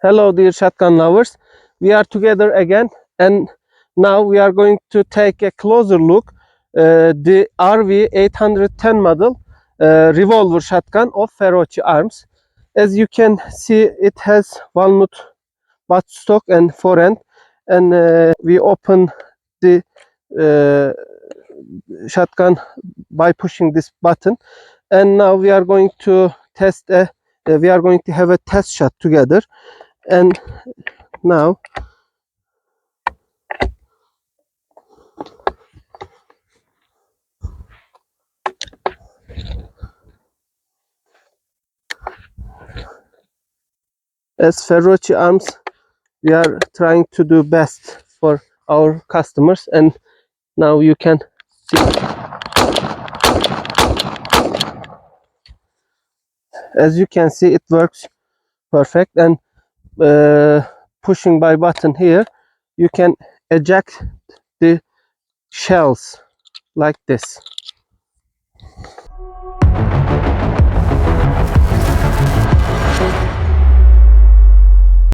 Hello dear shotgun lovers, we are together again and now we are going to take a closer look the RV810 model revolver shotgun of Ferrochi arms. As you can see, it has walnut buttstock and forend, and we open the uh, shotgun by pushing this button, and now we are going to we are going to have a test shot together. And now as Ferrochi arms, we are trying to do best for our customers, and now you can see, as you can see, it works perfect. And pushing by button here, you can eject the shells like this.